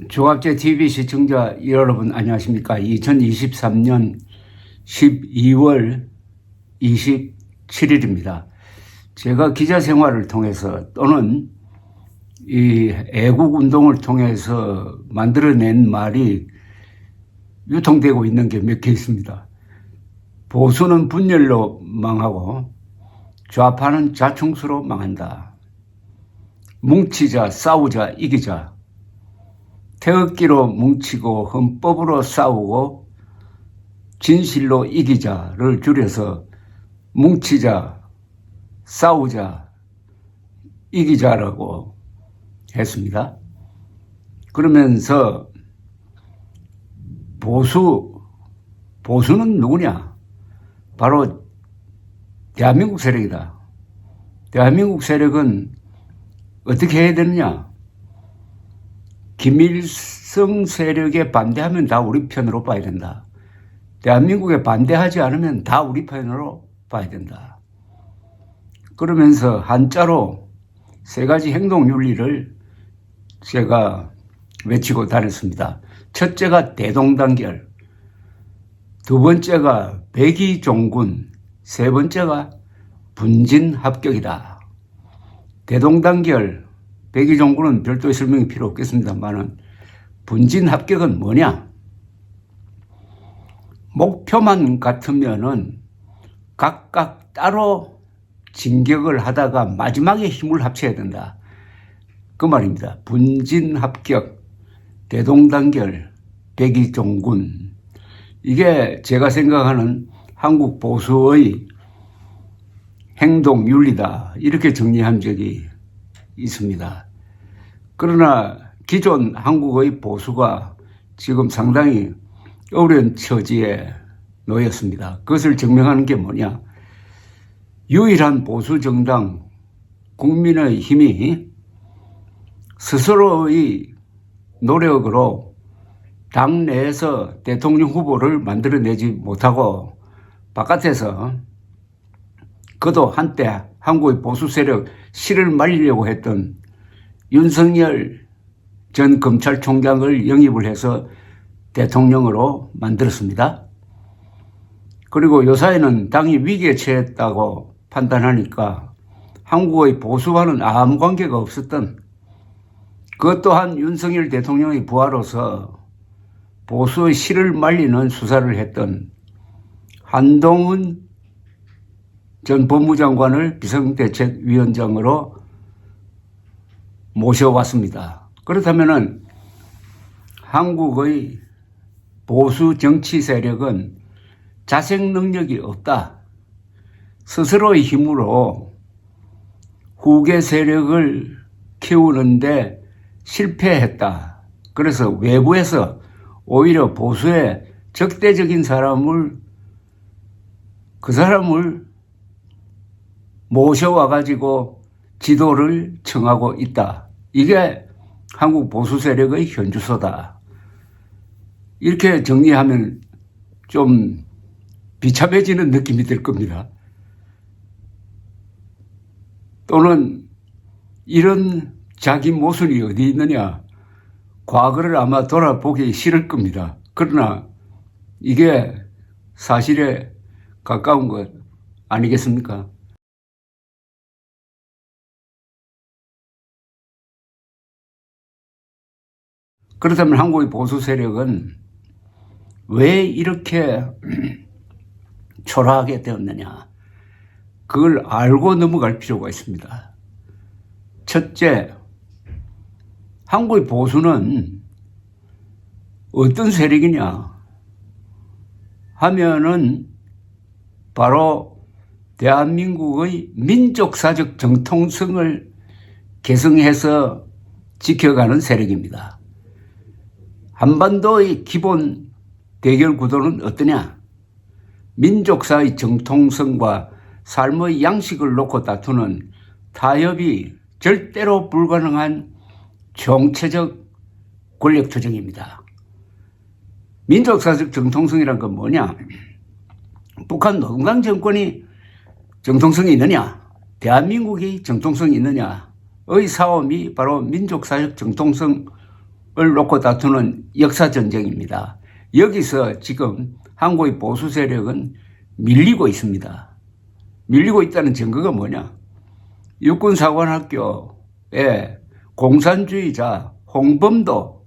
조갑제 TV 시청자 여러분 안녕하십니까? 2023년 12월 27일입니다. 제가 기자 생활을 통해서 또는 이 애국 운동을 통해서 만들어낸 말이 유통되고 있는 게 몇 개 있습니다. 보수는 분열로 망하고 좌파는 자충수로 망한다. 뭉치자, 싸우자, 이기자. 태극기로 뭉치고 헌법으로 싸우고 진실로 이기자를 줄여서 뭉치자, 싸우자, 이기자라고 했습니다. 그러면서 보수는 누구냐? 바로 대한민국 세력이다. 대한민국 세력은 어떻게 해야 되느냐? 김일성 세력에 반대하면 다 우리 편으로 봐야 된다. 대한민국에 반대하지 않으면 다 우리 편으로 봐야 된다. 그러면서 한자로 세 가지 행동 윤리를 제가 외치고 다녔습니다. 첫째가 대동단결, 두 번째가 백의종군, 세 번째가 분진합격이다. 대동단결, 백의종군은 별도의 설명이 필요 없겠습니다만은 분진합격은 뭐냐? 목표만 같으면은 각각 따로 진격을 하다가 마지막에 힘을 합쳐야 된다. 그 말입니다. 분진합격, 대동단결, 백의종군. 이게 제가 생각하는 한국 보수의 행동윤리다. 이렇게 정리한 적이 있습니다. 그러나 기존 한국의 보수가 지금 상당히 어려운 처지에 놓였습니다. 그것을 증명하는 게 뭐냐? 유일한 보수 정당 국민의힘이 스스로의 노력으로 당 내에서 대통령 후보를 만들어내지 못하고 바깥에서 그도 한때 한국의 보수 세력 실을 말리려고 했던 윤석열 전 검찰총장을 영입을 해서 대통령으로 만들었습니다. 그리고 요사이는 당이 위기에 처했다고 판단하니까 한국의 보수와는 아무 관계가 없었던 그것 또한 윤석열 대통령의 부하로서 보수의 실을 말리는 수사를 했던 한동훈 전 법무장관을 비상대책위원장으로 모셔왔습니다. 그렇다면은 한국의 보수 정치 세력은 자생 능력이 없다. 스스로의 힘으로 후계 세력을 키우는데 실패했다. 그래서 외부에서 오히려 보수의 적대적인 그 사람을 모셔와가지고 지도를 청하고 있다. 이게 한국 보수 세력의 현주소다. 이렇게 정리하면 좀 비참해지는 느낌이 들 겁니다. 또는 이런 자기 모순이 어디 있느냐. 과거를 아마 돌아보기 싫을 겁니다. 그러나 이게 사실에 가까운 것 아니겠습니까? 그렇다면 한국의 보수 세력은 왜 이렇게 초라하게 되었느냐. 그걸 알고 넘어갈 필요가 있습니다. 첫째, 한국의 보수는 어떤 세력이냐 하면은 바로 대한민국의 민족사적 정통성을 계승해서 지켜가는 세력입니다. 한반도의 기본 대결 구도는 어떠냐? 민족사의 정통성과 삶의 양식을 놓고 다투는 타협이 절대로 불가능한 총체적 권력투쟁입니다. 민족사적 정통성이란 건 뭐냐? 북한 노동당 정권이 정통성이 있느냐? 대한민국이 정통성이 있느냐의 싸움이 바로 민족사적 정통성 놓고 다투는 역사전쟁입니다. 여기서 지금 한국의 보수 세력은 밀리고 있습니다. 밀리고 있다는 증거가 뭐냐? 육군사관학교에 공산주의자 홍범도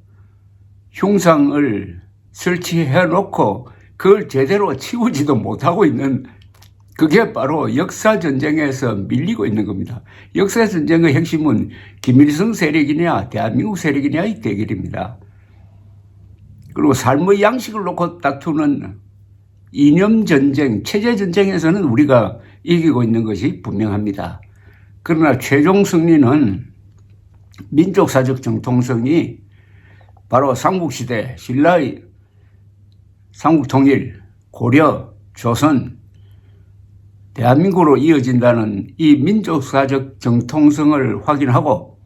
흉상을 설치해 놓고 그걸 제대로 치우지도 못하고 있는, 그게 바로 역사전쟁에서 밀리고 있는 겁니다. 역사전쟁의 핵심은 김일성 세력이냐 대한민국 세력이냐의 대결입니다. 그리고 삶의 양식을 놓고 다투는 이념전쟁, 체제전쟁에서는 우리가 이기고 있는 것이 분명합니다. 그러나 최종 승리는 민족사적 정통성이 바로 삼국시대, 신라의 삼국통일, 고려, 조선, 대한민국으로 이어진다는 이 민족사적 정통성을 확인하고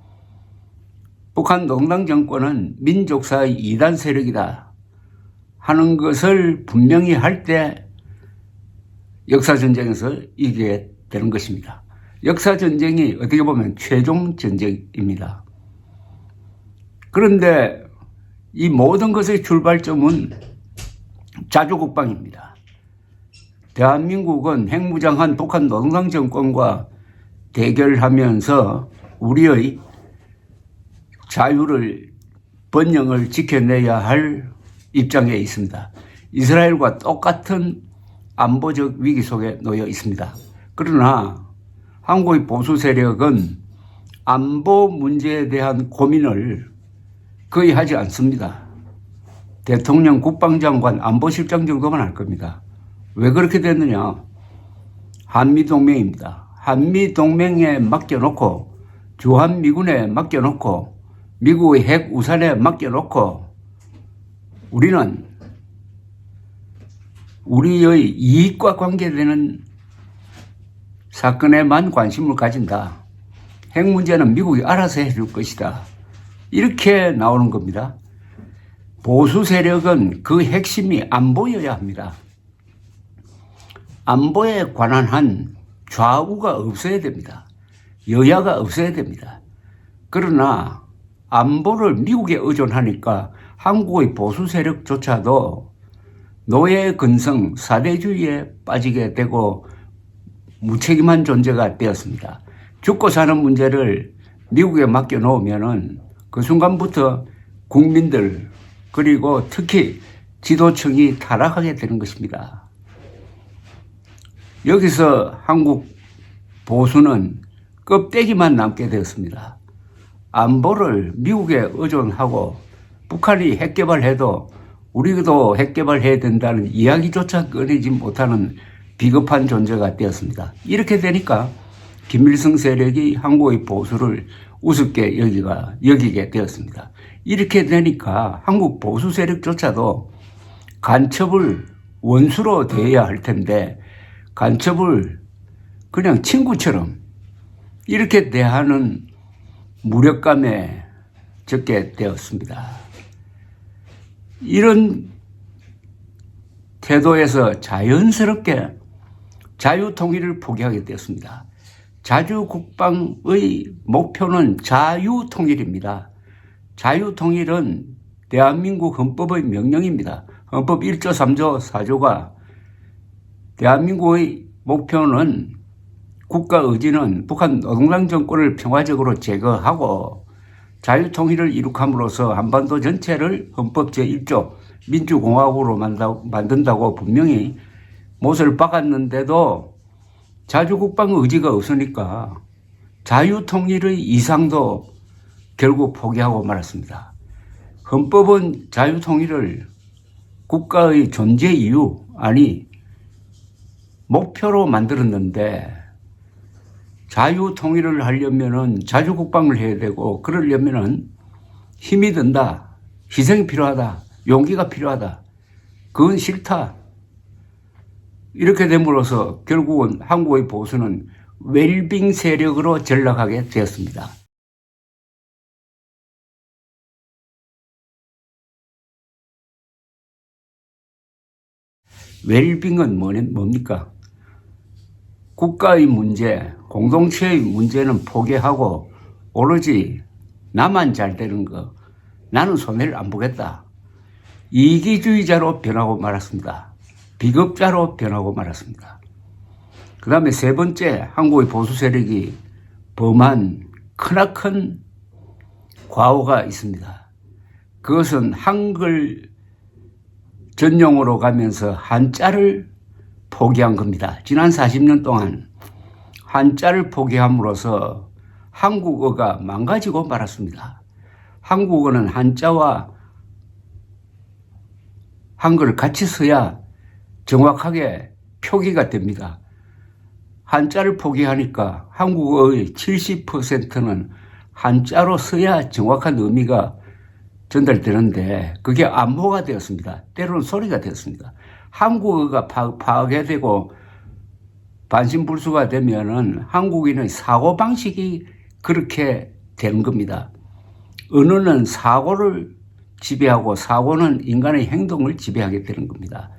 북한 농당 정권은 민족사의 이단 세력이다 하는 것을 분명히 할 때 역사전쟁에서 이기게 되는 것입니다. 역사전쟁이 어떻게 보면 최종 전쟁입니다. 그런데 이 모든 것의 출발점은 자주국방입니다. 대한민국은 핵무장한 북한 노동당 정권과 대결하면서 우리의 자유를, 번영을 지켜내야 할 입장에 있습니다. 이스라엘과 똑같은 안보적 위기 속에 놓여 있습니다. 그러나 한국의 보수 세력은 안보 문제에 대한 고민을 거의 하지 않습니다. 대통령, 국방장관, 안보실장 정도만 할 겁니다. 왜 그렇게 됐느냐? 한미동맹입니다. 한미동맹에 맡겨놓고, 주한미군에 맡겨놓고, 미국의 핵 우산에 맡겨놓고, 우리는 우리의 이익과 관계되는 사건에만 관심을 가진다. 핵 문제는 미국이 알아서 해줄 것이다. 이렇게 나오는 겁니다. 보수 세력은 그 핵심이 안보여야 합니다. 안보에 관한 한 좌우가 없어야 됩니다. 여야가 없어야 됩니다. 그러나 안보를 미국에 의존하니까 한국의 보수 세력조차도 노예 근성, 사대주의에 빠지게 되고 무책임한 존재가 되었습니다. 죽고 사는 문제를 미국에 맡겨놓으면은 그 순간부터 국민들, 그리고 특히 지도층이 타락하게 되는 것입니다. 여기서 한국 보수는 껍데기만 남게 되었습니다. 안보를 미국에 의존하고 북한이 핵개발해도 우리도 핵개발해야 된다는 이야기조차 꺼내지 못하는 비겁한 존재가 되었습니다. 이렇게 되니까 김일성 세력이 한국의 보수를 우습게 여기게 되었습니다. 이렇게 되니까 한국 보수 세력조차도 간첩을 원수로 대해야 할 텐데 간첩을 그냥 친구처럼 이렇게 대하는 무력감에 적게 되었습니다. 이런 태도에서 자연스럽게 자유통일을 포기하게 되었습니다. 자주국방의 목표는 자유통일입니다. 자유통일은 대한민국 헌법의 명령입니다. 헌법 1조, 3조, 4조가 대한민국의 목표는 국가 의지는 북한 노동당 정권을 평화적으로 제거하고 자유통일을 이룩함으로써 한반도 전체를 헌법 제1조 민주공화국으로 만든다고 분명히 못을 박았는데도 자주국방 의지가 없으니까 자유통일의 이상도 결국 포기하고 말았습니다. 헌법은 자유통일을 국가의 존재 이유, 아니 목표로 만들었는데 자유통일을 하려면은 자주국방을 해야 되고 그러려면은 힘이 든다, 희생이 필요하다, 용기가 필요하다, 그건 싫다. 이렇게 됨으로써 결국은 한국의 보수는 웰빙 세력으로 전락하게 되었습니다. 웰빙은 뭡니까? 국가의 문제, 공동체의 문제는 포기하고 오로지 나만 잘 되는 거, 나는 손해를 안 보겠다. 이기주의자로 변하고 말았습니다. 비겁자로 변하고 말았습니다. 그 다음에 세 번째, 한국의 보수 세력이 범한 크나큰 과오가 있습니다. 그것은 한글 전용으로 가면서 한자를 포기한 겁니다. 지난 40년 동안 한자를 포기함으로써 한국어가 망가지고 말았습니다. 한국어는 한자와 한글을 같이 써야 정확하게 표기가 됩니다. 한자를 포기하니까 한국어의 70%는 한자로 써야 정확한 의미가 전달되는데 그게 안보가 되었습니다. 때로는 소리가 되었습니다. 한국어가 파괴되고 반신불수가 되면은 한국인의 사고방식이 그렇게 되는 겁니다. 언어는 사고를 지배하고 사고는 인간의 행동을 지배하게 되는 겁니다.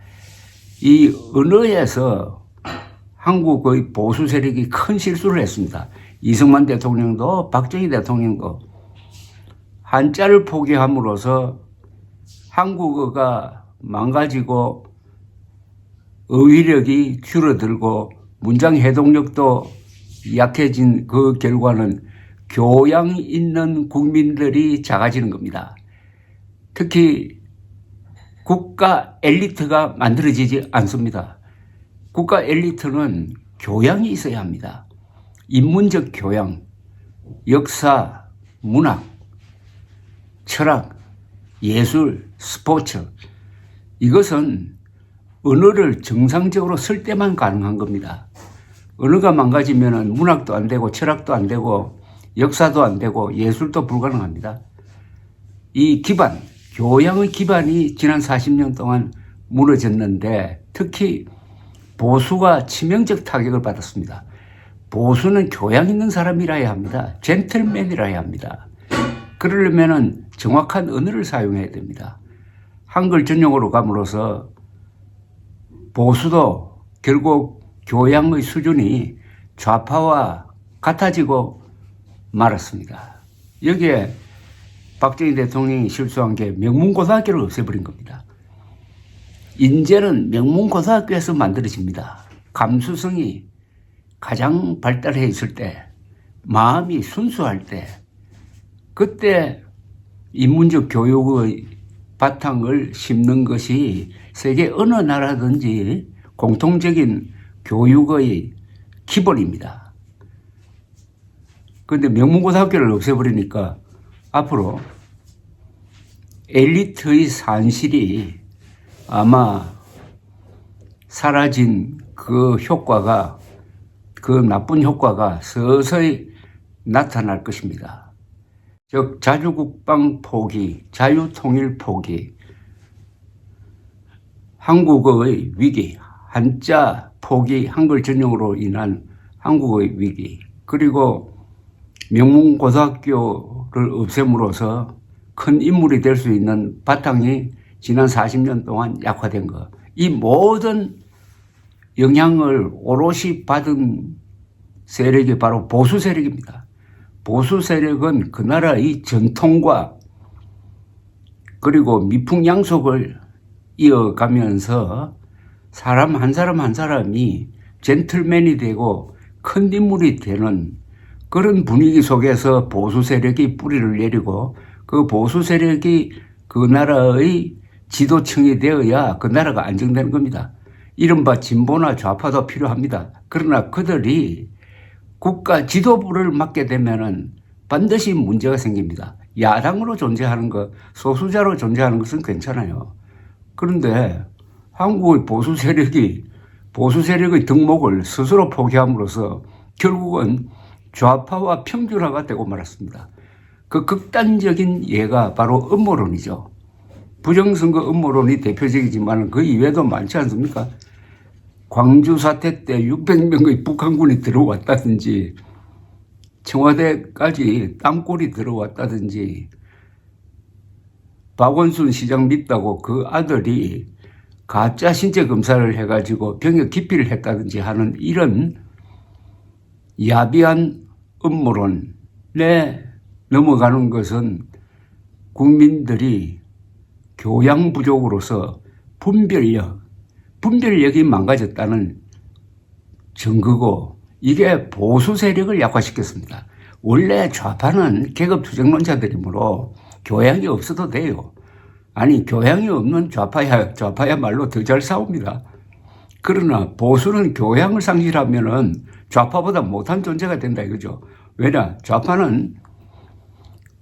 이 언어에서 한국의 보수 세력이 큰 실수를 했습니다. 이승만 대통령도 박정희 대통령도 한자를 포기함으로써 한국어가 망가지고 어휘력이 줄어들고 문장 해동력도 약해진 그 결과는 교양 있는 국민들이 작아지는 겁니다. 특히 국가 엘리트가 만들어지지 않습니다. 국가 엘리트는 교양이 있어야 합니다. 인문적 교양, 역사, 문학, 철학, 예술, 스포츠, 이것은 언어를 정상적으로 쓸 때만 가능한 겁니다. 언어가 망가지면 문학도 안 되고 철학도 안 되고 역사도 안 되고 예술도 불가능합니다. 이 기반, 교양의 기반이 지난 40년 동안 무너졌는데 특히 보수가 치명적 타격을 받았습니다. 보수는 교양 있는 사람이라야 합니다. 젠틀맨이라야 합니다. 그러려면 정확한 언어를 사용해야 됩니다. 한글 전용으로 감으로써 보수도 결국 교양의 수준이 좌파와 같아지고 말았습니다. 여기에 박정희 대통령이 실수한 게 명문고등학교를 없애버린 겁니다. 인재는 명문고등학교에서 만들어집니다. 감수성이 가장 발달해 있을 때, 마음이 순수할 때, 그때 인문적 교육의 바탕을 심는 것이 세계 어느 나라든지 공통적인 교육의 기본입니다. 그런데 명문고등학교를 없애버리니까 앞으로 엘리트의 산실이 아마 사라진 그 효과가, 그 나쁜 효과가 서서히 나타날 것입니다. 즉 자주국방 포기, 자유통일 포기, 한국어의 위기, 한자 포기, 한글 전용으로 인한 한국어의 위기, 그리고 명문고등학교를 없앰으로써 큰 인물이 될 수 있는 바탕이 지난 40년 동안 약화된 것. 이 모든 영향을 오롯이 받은 세력이 바로 보수 세력입니다. 보수 세력은 그 나라의 전통과 그리고 미풍양속을 이어가면서 사람 한 사람 한 사람이 젠틀맨이 되고 큰 인물이 되는 그런 분위기 속에서 보수 세력이 뿌리를 내리고 그 보수 세력이 그 나라의 지도층이 되어야 그 나라가 안정되는 겁니다. 이른바 진보나 좌파도 필요합니다. 그러나 그들이 국가 지도부를 맡게 되면은 반드시 문제가 생깁니다. 야당으로 존재하는 것, 소수자로 존재하는 것은 괜찮아요. 그런데 한국의 보수 세력의 덕목을 스스로 포기함으로써 결국은 좌파와 평준화가 되고 말았습니다. 그 극단적인 예가 바로 음모론이죠. 부정선거 음모론이 대표적이지만 그 이외에도 많지 않습니까? 광주 사태 때 600명의 북한군이 들어왔다든지 청와대까지 땅굴이 들어왔다든지 박원순 시장 믿다고 그 아들이 가짜 신체 검사를 해가지고 병역 기피를 했다든지 하는 이런 야비한 음모론에 넘어가는 것은 국민들이 교양 부족으로서 분별력이 망가졌다는 증거고, 이게 보수 세력을 약화시켰습니다. 원래 좌파는 계급투쟁론자들이므로 교양이 없어도 돼요. 아니, 교양이 없는 좌파야말로 더 잘 싸웁니다. 그러나 보수는 교양을 상실하면은 좌파보다 못한 존재가 된다 이거죠. 왜냐? 좌파는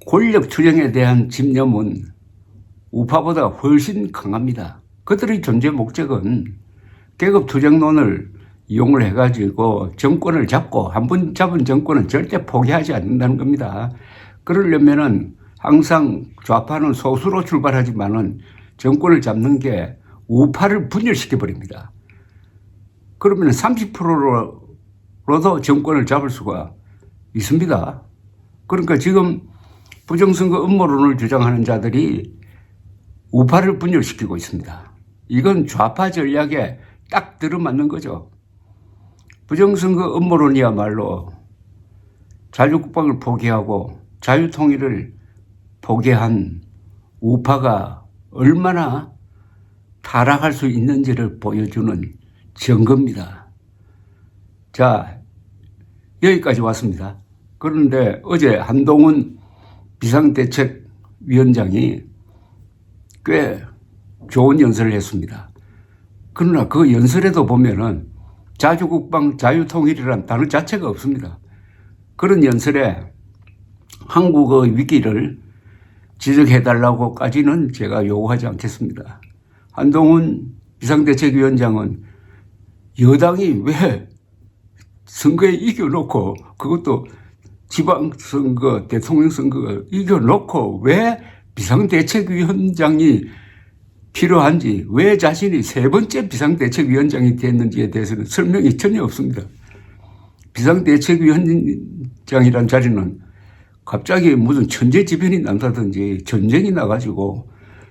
권력 투쟁에 대한 집념은 우파보다 훨씬 강합니다. 그들의 존재 목적은 계급 투쟁론을 이용을 해가지고 정권을 잡고, 한 번 잡은 정권은 절대 포기하지 않는다는 겁니다. 그러려면은 항상 좌파는 소수로 출발하지만은 정권을 잡는 게 우파를 분열시켜 버립니다. 그러면 30%로도 정권을 잡을 수가 있습니다. 그러니까 지금 부정선거 음모론을 주장하는 자들이 우파를 분열시키고 있습니다. 이건 좌파 전략에 딱 들어맞는 거죠. 부정선거 음모론이야말로 자주국방을 포기하고 자유통일을 포기한 우파가 얼마나 타락할 수 있는지를 보여주는 증거입니다. 자, 여기까지 왔습니다. 그런데 어제 한동훈 비상대책위원장이 꽤 좋은 연설을 했습니다. 그러나 그 연설에도 보면은 자주국방, 자유통일이라는 단어 자체가 없습니다. 그런 연설에 한국의 위기를 지적해달라고까지는 제가 요구하지 않겠습니다. 한동훈 비상대책위원장은 여당이 왜 선거에 이겨놓고, 그것도 지방선거, 대통령선거 이겨놓고 왜 비상대책위원장이 필요한지, 왜 자신이 세 번째 비상대책위원장이 됐는지에 대해서는 설명이 전혀 없습니다. 비상대책위원장이란 자리는 갑자기 무슨 천재지변이 난다든지 전쟁이 나가지고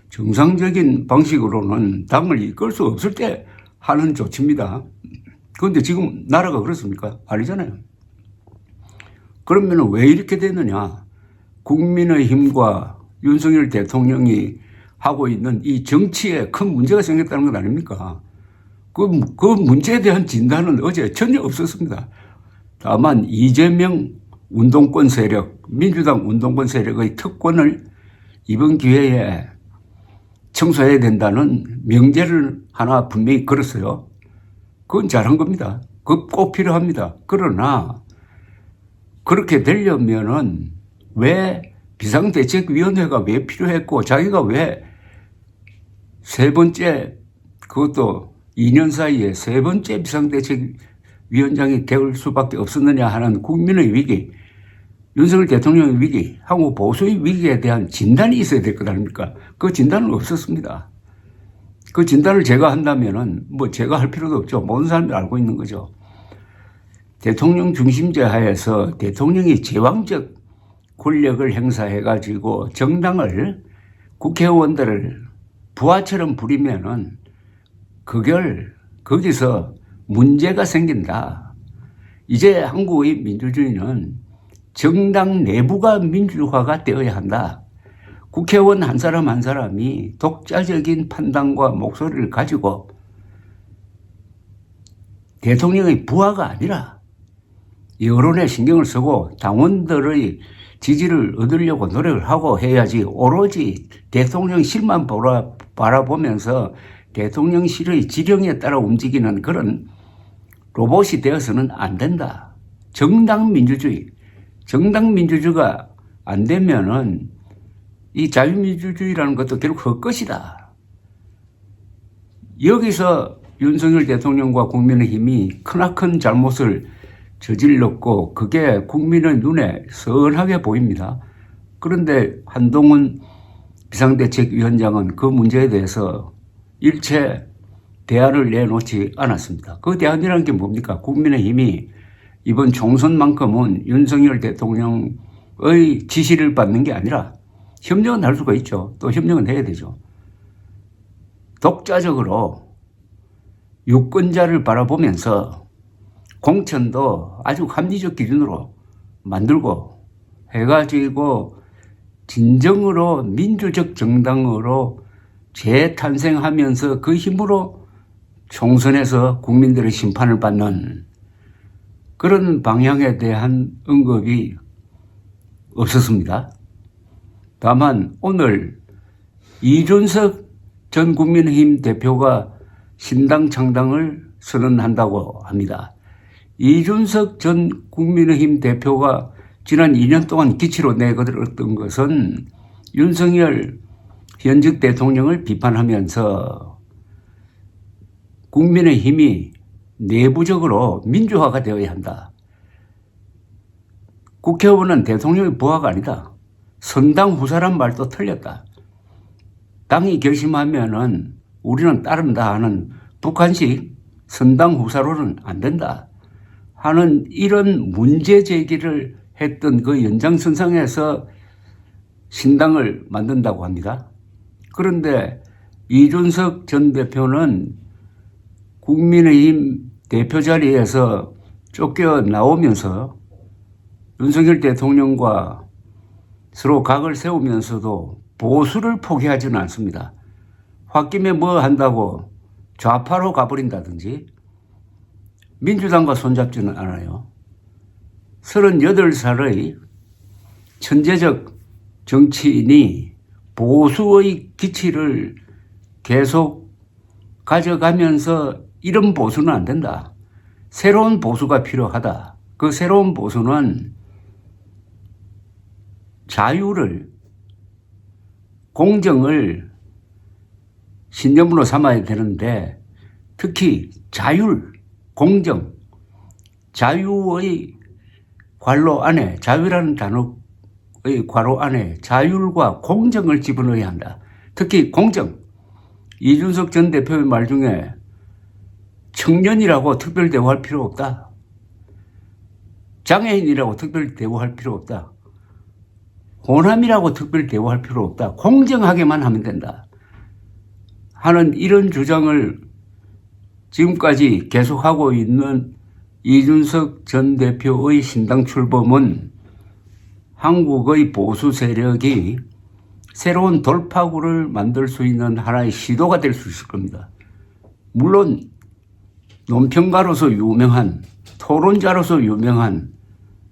정상적인 방식으로는 당을 이끌 수 없을 때 하는 조치입니다. 그런데 지금 나라가 그렇습니까? 아니잖아요. 그러면 왜 이렇게 되느냐? 국민의힘과 윤석열 대통령이 하고 있는 이 정치에 큰 문제가 생겼다는 건 아닙니까? 그 문제에 대한 진단은 어제 전혀 없었습니다. 다만 이재명 운동권 세력, 민주당 운동권 세력의 특권을 이번 기회에 청소해야 된다는 명제를 하나 분명히 걸었어요. 그건 잘한 겁니다. 그거 꼭 필요합니다. 그러나 그렇게 되려면은 왜 비상대책위원회가 왜 필요했고, 자기가 왜 세 번째, 그것도 2년 사이에 세 번째 비상대책위원장이 될 수밖에 없었느냐 하는 국민의 위기, 윤석열 대통령의 위기, 한국 보수의 위기에 대한 진단이 있어야 될 것 아닙니까? 그 진단은 없었습니다. 그 진단을 제가 한다면은 뭐 제가 할 필요도 없죠. 모든 사람들이 알고 있는 거죠. 대통령 중심제 하에서 대통령이 제왕적 권력을 행사해가지고 정당을, 국회의원들을 부하처럼 부리면은 거기서 문제가 생긴다. 이제 한국의 민주주의는 정당 내부가 민주화가 되어야 한다. 국회의원 한 사람 한 사람이 독자적인 판단과 목소리를 가지고 대통령의 부하가 아니라 여론에 신경을 쓰고 당원들의 지지를 얻으려고 노력을 하고 해야지, 오로지 대통령실만 바라보면서 대통령실의 지령에 따라 움직이는 그런 로봇이 되어서는 안 된다. 정당 민주주의가 안 되면은 이 자유민주주의라는 것도 결국 헛것이다. 여기서 윤석열 대통령과 국민의힘이 크나큰 잘못을 저질렀고, 그게 국민의 눈에 선하게 보입니다. 그런데 한동훈 비상대책위원장은 그 문제에 대해서 일체 대안을 내놓지 않았습니다. 그 대안이라는 게 뭡니까? 국민의힘이 이번 총선만큼은 윤석열 대통령의 지시를 받는 게 아니라 협력은 할 수가 있죠. 또 협력은 해야 되죠. 독자적으로 유권자를 바라보면서 공천도 아주 합리적 기준으로 만들고 해가지고 진정으로 민주적 정당으로 재탄생하면서 그 힘으로 총선에서 국민들의 심판을 받는 그런 방향에 대한 언급이 없었습니다. 다만 오늘 이준석 전 국민의힘 대표가 신당 창당을 선언한다고 합니다. 이준석 전 국민의힘 대표가 지난 2년 동안 기치로 내걸었던 것은 윤석열 현직 대통령을 비판하면서 국민의힘이 내부적으로 민주화가 되어야 한다. 국회의원은 대통령의 부하가 아니다. 선당 후사란 말도 틀렸다. 당이 결심하면은 우리는 따른다 하는 북한식 선당 후사로는 안 된다 하는 이런 문제 제기를 했던 그 연장선상에서 신당을 만든다고 합니다. 그런데 이준석 전 대표는 국민의힘 대표 자리에서 쫓겨나오면서 윤석열 대통령과 서로 각을 세우면서도 보수를 포기하지는 않습니다. 홧김에 뭐 한다고 좌파로 가버린다든지 민주당과 손잡지는 않아요. 38살의 천재적 정치인이 보수의 기치를 계속 가져가면서 이런 보수는 안 된다. 새로운 보수가 필요하다. 그 새로운 보수는 자유를, 공정을 신념으로 삼아야 되는데 특히 자율, 공정, 자유의 괄호 안에, 자유라는 단어의 괄호 안에 자율과 공정을 집어넣어야 한다. 특히 공정. 이준석 전 대표의 말 중에 청년이라고 특별 대우할 필요 없다. 장애인이라고 특별 대우할 필요 없다. 호남이라고 특별 대우할 필요 없다. 공정하게만 하면 된다. 하는 이런 주장을 지금까지 계속하고 있는 이준석 전 대표의 신당 출범은 한국의 보수 세력이 새로운 돌파구를 만들 수 있는 하나의 시도가 될 수 있을 겁니다. 물론 논평가로서 유명한, 토론자로서 유명한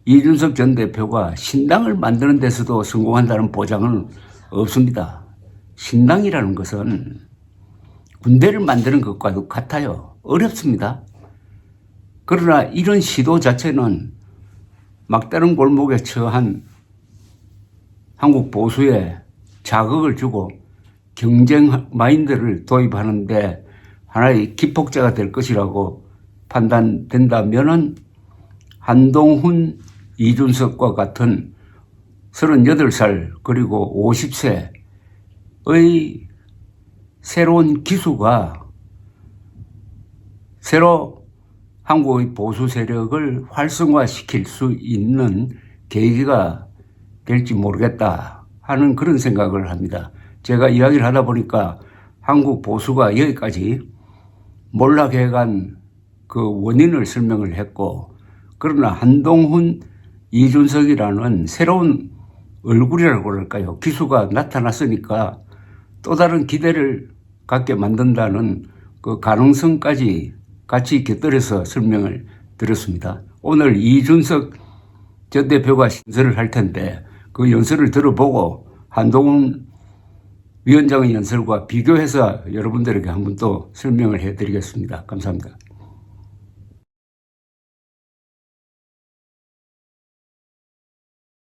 이준석 전 대표가 신당을 만드는 데서도 성공한다는 보장은 없습니다. 신당이라는 것은 군대를 만드는 것과도 같아요. 어렵습니다. 그러나 이런 시도 자체는 막다른 골목에 처한 한국 보수에 자극을 주고 경쟁 마인드를 도입하는데 하나의 기폭제가 될 것이라고 판단된다면은 한동훈, 이준석과 같은 38살 그리고 50세의 새로운 기수가 새로 한국의 보수 세력을 활성화시킬 수 있는 계기가 될지 모르겠다 하는 그런 생각을 합니다. 제가 이야기를 하다 보니까 한국 보수가 여기까지 몰락해간 그 원인을 설명을 했고, 그러나 한동훈, 이준석이라는 새로운 얼굴이라고 그럴까요? 기수가 나타났으니까 또 다른 기대를 갖게 만든다는 그 가능성까지 같이 곁들여서 설명을 드렸습니다. 오늘 이준석 전 대표가 연설을 할 텐데 그 연설을 들어보고 한동훈 위원장의 연설과 비교해서 여러분들에게 한번 또 설명을 해드리겠습니다. 감사합니다.